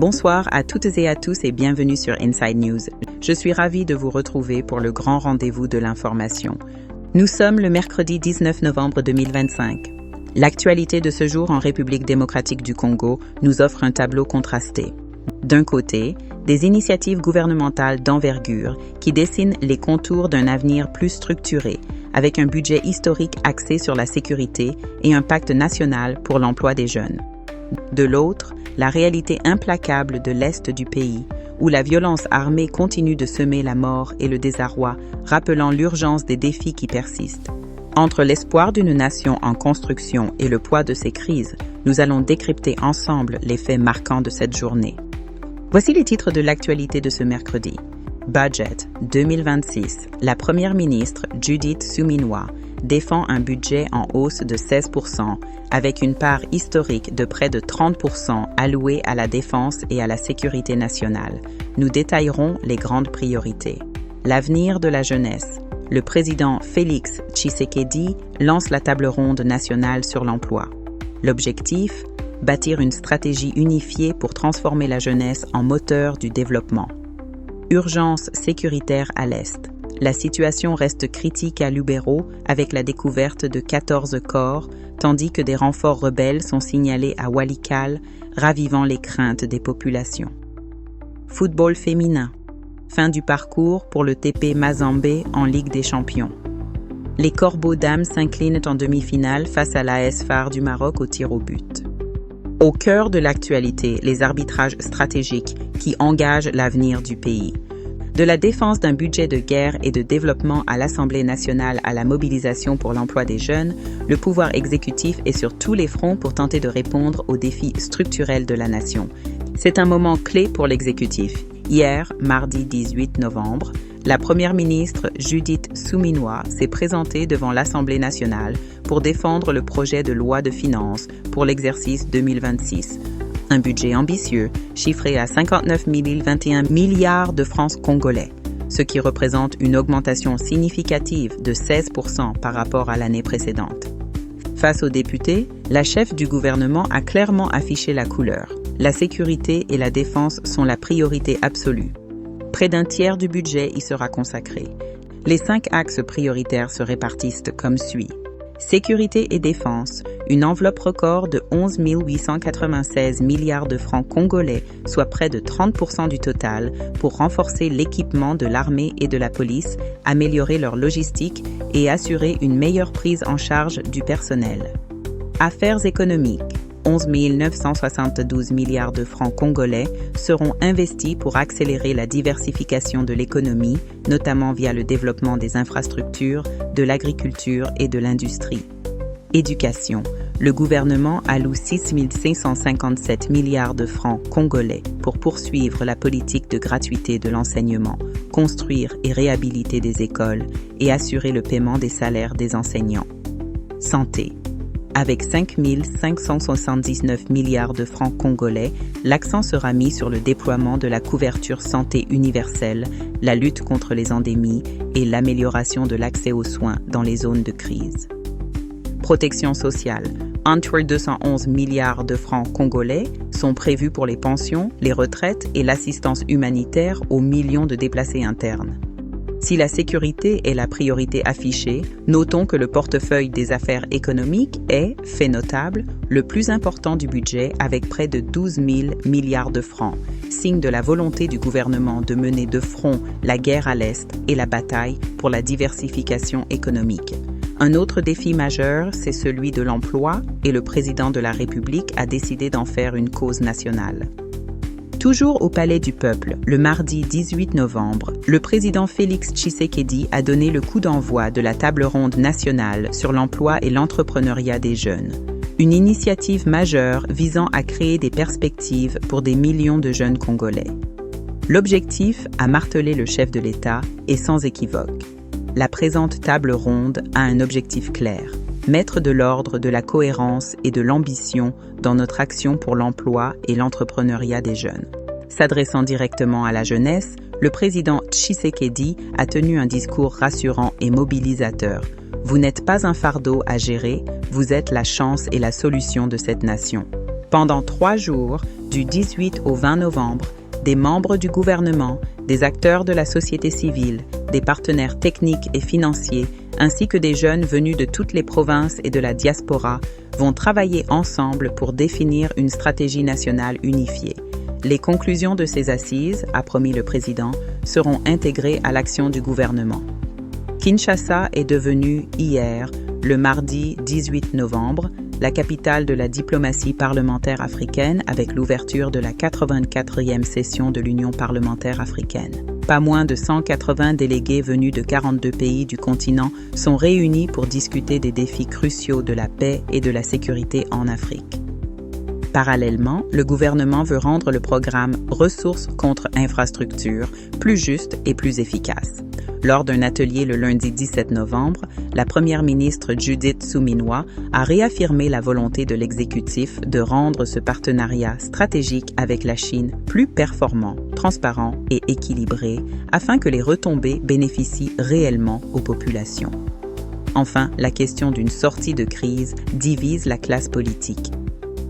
Bonsoir à toutes et à tous et bienvenue sur Inside News. Je suis ravie de vous retrouver pour le grand rendez-vous de l'information. Nous sommes le mercredi 19 novembre 2025. L'actualité de ce jour en République démocratique du Congo nous offre un tableau contrasté. D'un côté, des initiatives gouvernementales d'envergure qui dessinent les contours d'un avenir plus structuré, avec un budget historique axé sur la sécurité et un pacte national pour l'emploi des jeunes. De l'autre, la réalité implacable de l'Est du pays, où la violence armée continue de semer la mort et le désarroi, rappelant l'urgence des défis qui persistent. Entre l'espoir d'une nation en construction et le poids de ces crises, nous allons décrypter ensemble les faits marquants de cette journée. Voici les titres de l'actualité de ce mercredi. Budget 2026. La première ministre Judith Suminwa défend un budget en hausse de 16%, avec une part historique de près de 30% allouée à la défense et à la sécurité nationale. Nous détaillerons les grandes priorités. L'avenir de la jeunesse. Le président Félix Tshisekedi lance la table ronde nationale sur l'emploi. L'objectif ? Bâtir une stratégie unifiée pour transformer la jeunesse en moteur du développement. Urgence sécuritaire à l'Est. La situation reste critique à Lubero avec la découverte de 14 corps, tandis que des renforts rebelles sont signalés à Walikale, ravivant les craintes des populations. Football féminin. Fin du parcours pour le TP Mazembe en Ligue des Champions. Les Corbeaux dames s'inclinent en demi-finale face à l'AS Phare du Maroc au tir au but. Au cœur de l'actualité, les arbitrages stratégiques qui engagent l'avenir du pays. De la défense d'un budget de guerre et de développement à l'Assemblée nationale à la mobilisation pour l'emploi des jeunes, le pouvoir exécutif est sur tous les fronts pour tenter de répondre aux défis structurels de la nation. C'est un moment clé pour l'exécutif. Hier, mardi 18 novembre, la première ministre Judith Suminwa s'est présentée devant l'Assemblée nationale pour défendre le projet de loi de finances pour l'exercice 2026. Un budget ambitieux, chiffré à 59 021 milliards de francs congolais, ce qui représente une augmentation significative de 16% par rapport à l'année précédente. Face aux députés, la chef du gouvernement a clairement affiché la couleur. La sécurité et la défense sont la priorité absolue. Près d'un tiers du budget y sera consacré. Les 5 axes prioritaires se répartissent comme suit. Sécurité et défense, une enveloppe record de 11 896 milliards de francs congolais, soit près de 30% du total, pour renforcer l'équipement de l'armée et de la police, améliorer leur logistique et assurer une meilleure prise en charge du personnel. Affaires économiques. 11 972 milliards de francs congolais seront investis pour accélérer la diversification de l'économie, notamment via le développement des infrastructures, de l'agriculture et de l'industrie. Éducation. Le gouvernement alloue 6 557 milliards de francs congolais pour poursuivre la politique de gratuité de l'enseignement, construire et réhabiliter des écoles et assurer le paiement des salaires des enseignants. Santé. Avec 5 579 milliards de francs congolais, l'accent sera mis sur le déploiement de la couverture santé universelle, la lutte contre les endémies et l'amélioration de l'accès aux soins dans les zones de crise. Protection sociale. Entre 211 milliards de francs congolais sont prévus pour les pensions, les retraites et l'assistance humanitaire aux millions de déplacés internes. Si la sécurité est la priorité affichée, notons que le portefeuille des affaires économiques est, fait notable, le plus important du budget avec près de 12 000 milliards de francs, signe de la volonté du gouvernement de mener de front la guerre à l'Est et la bataille pour la diversification économique. Un autre défi majeur, c'est celui de l'emploi et le président de la République a décidé d'en faire une cause nationale. Toujours au Palais du Peuple, le mardi 18 novembre, le président Félix Tshisekedi a donné le coup d'envoi de la table ronde nationale sur l'emploi et l'entrepreneuriat des jeunes. Une initiative majeure visant à créer des perspectives pour des millions de jeunes Congolais. L'objectif, a martelé le chef de l'État, est sans équivoque. La présente table ronde a un objectif clair. Mettre de l'ordre, de la cohérence et de l'ambition dans notre action pour l'emploi et l'entrepreneuriat des jeunes. S'adressant directement à la jeunesse, le président Tshisekedi a tenu un discours rassurant et mobilisateur. Vous n'êtes pas un fardeau à gérer, vous êtes la chance et la solution de cette nation. Pendant 3 jours, Du 18 au 20 novembre, des membres du gouvernement, des acteurs de la société civile, des partenaires techniques et financiers, ainsi que des jeunes venus de toutes les provinces et de la diaspora vont travailler ensemble pour définir une stratégie nationale unifiée. Les conclusions de ces assises, a promis le président, seront intégrées à l'action du gouvernement. Kinshasa est devenue hier, le mardi 18 novembre, la capitale de la diplomatie parlementaire africaine avec l'ouverture de la 84e session de l'Union parlementaire africaine. Pas moins de 180 délégués venus de 42 pays du continent sont réunis pour discuter des défis cruciaux de la paix et de la sécurité en Afrique. Parallèlement, le gouvernement veut rendre le programme Ressources contre infrastructures plus juste et plus efficace. Lors d'un atelier le lundi 17 novembre, la première ministre Judith Suminwa a réaffirmé la volonté de l'exécutif de rendre ce partenariat stratégique avec la Chine plus performant, transparent et équilibré afin que les retombées bénéficient réellement aux populations. Enfin, la question d'une sortie de crise divise la classe politique.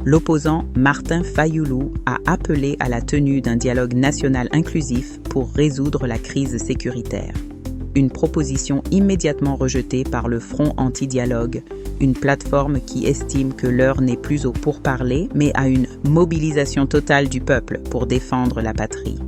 L'opposant Martin Fayulu a appelé à la tenue d'un dialogue national inclusif pour résoudre la crise sécuritaire. Une proposition immédiatement rejetée par le Front anti-dialogue, une plateforme qui estime que l'heure n'est plus au pourparler, mais à une mobilisation totale du peuple pour défendre la patrie.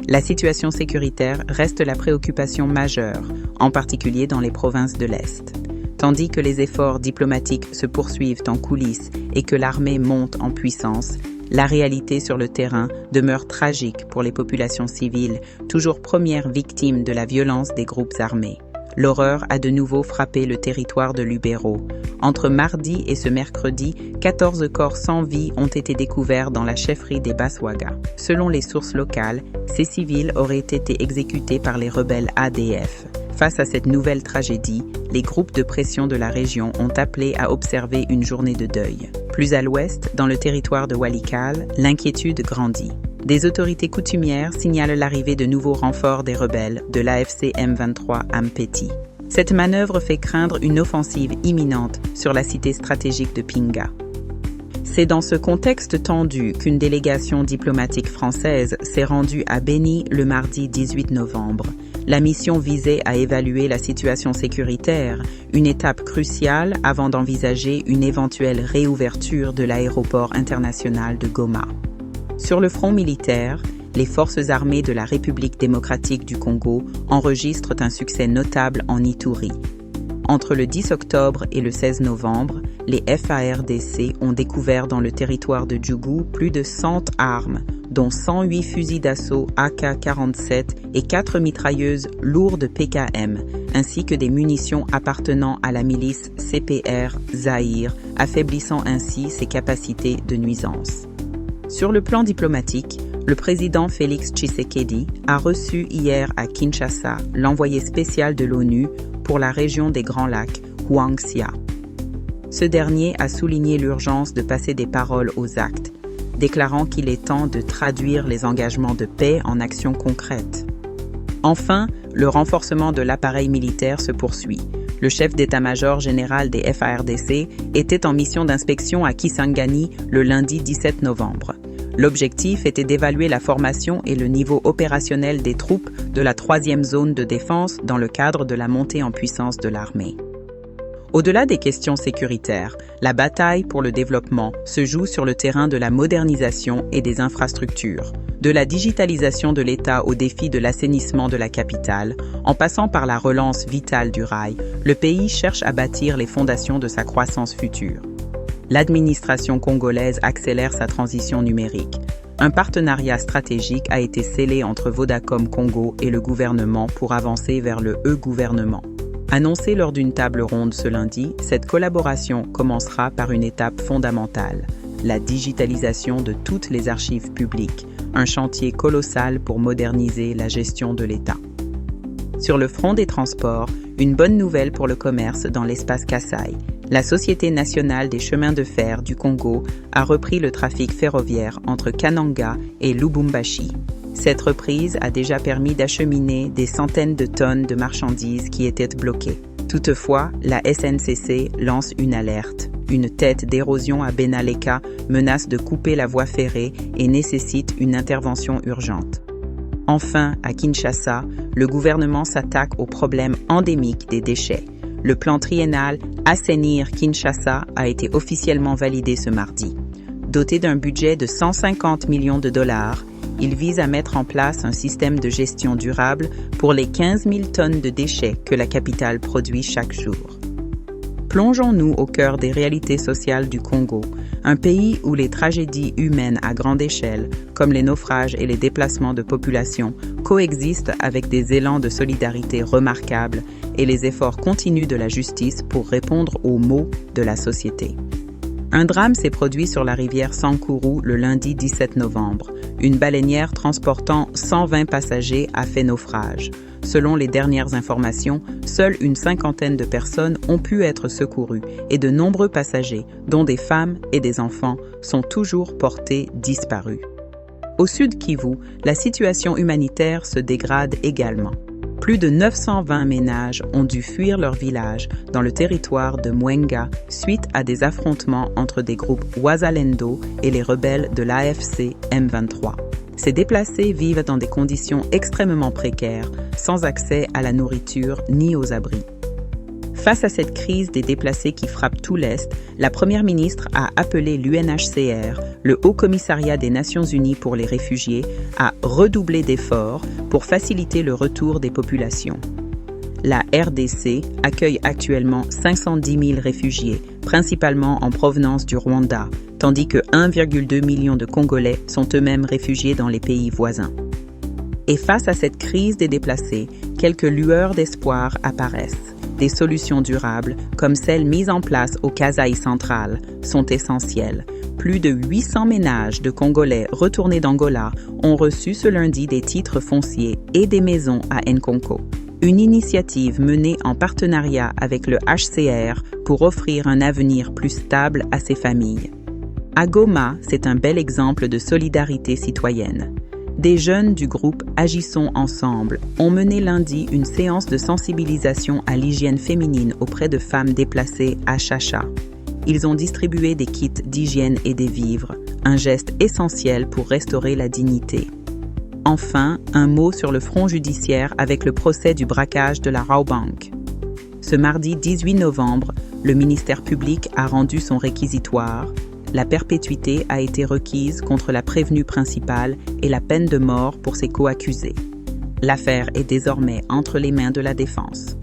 La situation sécuritaire reste la préoccupation majeure, en particulier dans les provinces de l'Est. Tandis que les efforts diplomatiques se poursuivent en coulisses et que l'armée monte en puissance, la réalité sur le terrain demeure tragique pour les populations civiles, toujours premières victimes de la violence des groupes armés. L'horreur a de nouveau frappé le territoire de Lubero. Entre mardi et ce mercredi, 14 corps sans vie ont été découverts dans la chefferie des Baswaga. Selon les sources locales, ces civils auraient été exécutés par les rebelles ADF. Face à cette nouvelle tragédie, les groupes de pression de la région ont appelé à observer une journée de deuil. Plus à l'ouest, dans le territoire de Walikale, l'inquiétude grandit. Des autorités coutumières signalent l'arrivée de nouveaux renforts des rebelles de l'AFC M23 Ampeti. Cette manœuvre fait craindre une offensive imminente sur la cité stratégique de Pinga. C'est dans ce contexte tendu qu'une délégation diplomatique française s'est rendue à Beni le mardi 18 novembre. La mission visait à évaluer la situation sécuritaire, une étape cruciale avant d'envisager une éventuelle réouverture de l'aéroport international de Goma. Sur le front militaire, les forces armées de la République démocratique du Congo enregistrent un succès notable en Ituri. Entre le 10 octobre et le 16 novembre, les FARDC ont découvert dans le territoire de Djougou plus de 100 armes, dont 108 fusils d'assaut AK-47 et 4 mitrailleuses lourdes PKM, ainsi que des munitions appartenant à la milice CPR Zaïre, affaiblissant ainsi ses capacités de nuisance. Sur le plan diplomatique, le président Félix Tshisekedi a reçu hier à Kinshasa l'envoyé spécial de l'ONU pour la région des Grands Lacs, Huang Xia. Ce dernier a souligné l'urgence de passer des paroles aux actes, déclarant qu'il est temps de traduire les engagements de paix en actions concrètes. Enfin, le renforcement de l'appareil militaire se poursuit. Le chef d'état-major général des FARDC était en mission d'inspection à Kisangani le lundi 17 novembre. L'objectif était d'évaluer la formation et le niveau opérationnel des troupes de la 3e zone de défense dans le cadre de la montée en puissance de l'armée. Au-delà des questions sécuritaires, la bataille pour le développement se joue sur le terrain de la modernisation et des infrastructures, de la digitalisation de l'État au défi de l'assainissement de la capitale, en passant par la relance vitale du rail, le pays cherche à bâtir les fondations de sa croissance future. L'administration congolaise accélère sa transition numérique. Un partenariat stratégique a été scellé entre Vodacom Congo et le gouvernement pour avancer vers le e-gouvernement. Annoncée lors d'une table ronde ce lundi, cette collaboration commencera par une étape fondamentale, la digitalisation de toutes les archives publiques, un chantier colossal pour moderniser la gestion de l'État. Sur le front des transports, une bonne nouvelle pour le commerce dans l'espace Kasaï. La Société nationale des chemins de fer du Congo a repris le trafic ferroviaire entre Kananga et Lubumbashi. Cette reprise a déjà permis d'acheminer des centaines de tonnes de marchandises qui étaient bloquées. Toutefois, la SNCC lance une alerte. une tête d'érosion à Benaleka menace de couper la voie ferrée et nécessite une intervention urgente. Enfin, à Kinshasa, le gouvernement s'attaque au problème endémique des déchets. Le plan triennal Assainir Kinshasa a été officiellement validé ce mardi. Doté d'un budget de 150 millions de dollars, il vise à mettre en place un système de gestion durable pour les 15 000 tonnes de déchets que la capitale produit chaque jour. Plongeons-nous au cœur des réalités sociales du Congo, un pays où les tragédies humaines à grande échelle, comme les naufrages et les déplacements de population, coexistent avec des élans de solidarité remarquables et les efforts continus de la justice pour répondre aux maux de la société. Un drame s'est produit sur la rivière Sankuru le lundi 17 novembre. Une baleinière transportant 120 passagers a fait naufrage. Selon les dernières informations, seule une cinquantaine de personnes ont pu être secourues et de nombreux passagers, dont des femmes et des enfants, sont toujours portés disparus. Au sud Kivu, la situation humanitaire se dégrade également. Plus de 920 ménages ont dû fuir leur village dans le territoire de Mwenga suite à des affrontements entre des groupes Wazalendo et les rebelles de l'AFC M23. Ces déplacés vivent dans des conditions extrêmement précaires, sans accès à la nourriture ni aux abris. Face à cette crise des déplacés qui frappe tout l'Est, la Première ministre a appelé l'UNHCR, le Haut Commissariat des Nations Unies pour les réfugiés, à redoubler d'efforts pour faciliter le retour des populations. La RDC accueille actuellement 510 000 réfugiés, principalement en provenance du Rwanda, tandis que 1,2 million de Congolais sont eux-mêmes réfugiés dans les pays voisins. Et face à cette crise des déplacés, quelques lueurs d'espoir apparaissent. Des solutions durables, comme celles mises en place au Kasaï central, sont essentielles. Plus de 800 ménages de Congolais retournés d'Angola ont reçu ce lundi des titres fonciers et des maisons à Nkonko. Une initiative menée en partenariat avec le HCR pour offrir un avenir plus stable à ces familles. À Goma, c'est un bel exemple de solidarité citoyenne. Des jeunes du groupe Agissons Ensemble ont mené lundi une séance de sensibilisation à l'hygiène féminine auprès de femmes déplacées à Chacha. Ils ont distribué des kits d'hygiène et des vivres, un geste essentiel pour restaurer la dignité. Enfin, un mot sur le front judiciaire avec le procès du braquage de la Rawbank. Ce mardi 18 novembre, le ministère public a rendu son réquisitoire. La perpétuité a été requise contre la prévenue principale et la peine de mort pour ses co-accusés. L'affaire est désormais entre les mains de la défense.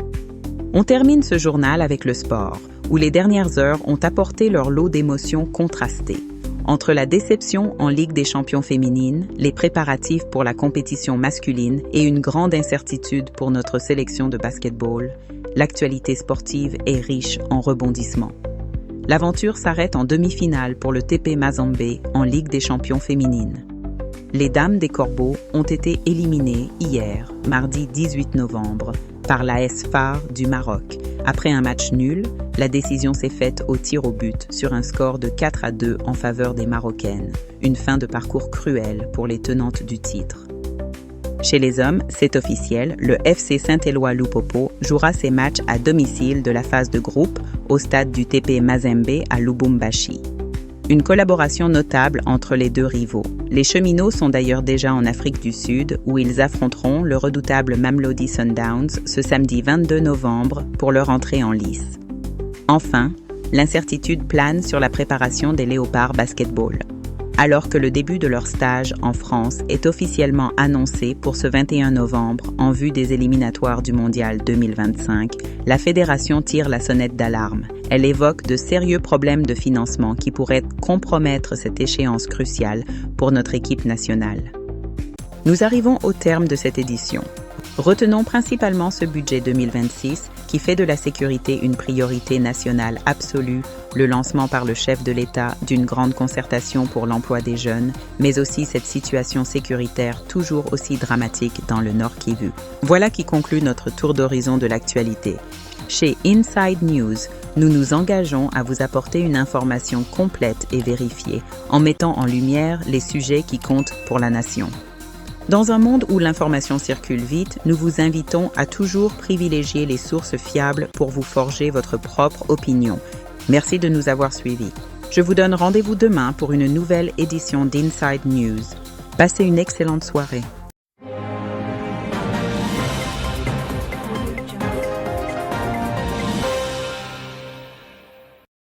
On termine ce journal avec le sport, où les dernières heures ont apporté leur lot d'émotions contrastées. Entre la déception en Ligue des champions féminines, les préparatifs pour la compétition masculine et une grande incertitude pour notre sélection de basketball, l'actualité sportive est riche en rebondissements. L'aventure s'arrête en demi-finale pour le TP Mazembe en Ligue des champions féminines. Les Dames des Corbeaux ont été éliminées hier, mardi 18 novembre, par l'AS FAR du Maroc. Après un match nul, la décision s'est faite au tir au but sur un score de 4-2 en faveur des Marocaines. Une fin de parcours cruelle pour les tenantes du titre. Chez les hommes, c'est officiel, le FC Saint-Éloi-Lupopo jouera ses matchs à domicile de la phase de groupe au stade du TP Mazembe à Lubumbashi. Une collaboration notable entre les deux rivaux. Les Cheminots sont d'ailleurs déjà en Afrique du Sud où ils affronteront le redoutable Mamelodi Sundowns ce samedi 22 novembre pour leur entrée en lice. Enfin, l'incertitude plane sur la préparation des Léopards basketball. Alors que le début de leur stage en France est officiellement annoncé pour ce 21 novembre en vue des éliminatoires du Mondial 2025, la fédération tire la sonnette d'alarme. Elle évoque de sérieux problèmes de financement qui pourraient compromettre cette échéance cruciale pour notre équipe nationale. Nous arrivons au terme de cette édition. Retenons principalement ce budget 2026 qui fait de la sécurité une priorité nationale absolue, le lancement par le chef de l'État d'une grande concertation pour l'emploi des jeunes, mais aussi cette situation sécuritaire toujours aussi dramatique dans le Nord Kivu. Voilà qui conclut notre tour d'horizon de l'actualité. Chez Inside News, nous nous engageons à vous apporter une information complète et vérifiée, en mettant en lumière les sujets qui comptent pour la nation. Dans un monde où l'information circule vite, nous vous invitons à toujours privilégier les sources fiables pour vous forger votre propre opinion. Merci de nous avoir suivis. Je vous donne rendez-vous demain pour une nouvelle édition d'Inside News. Passez une excellente soirée.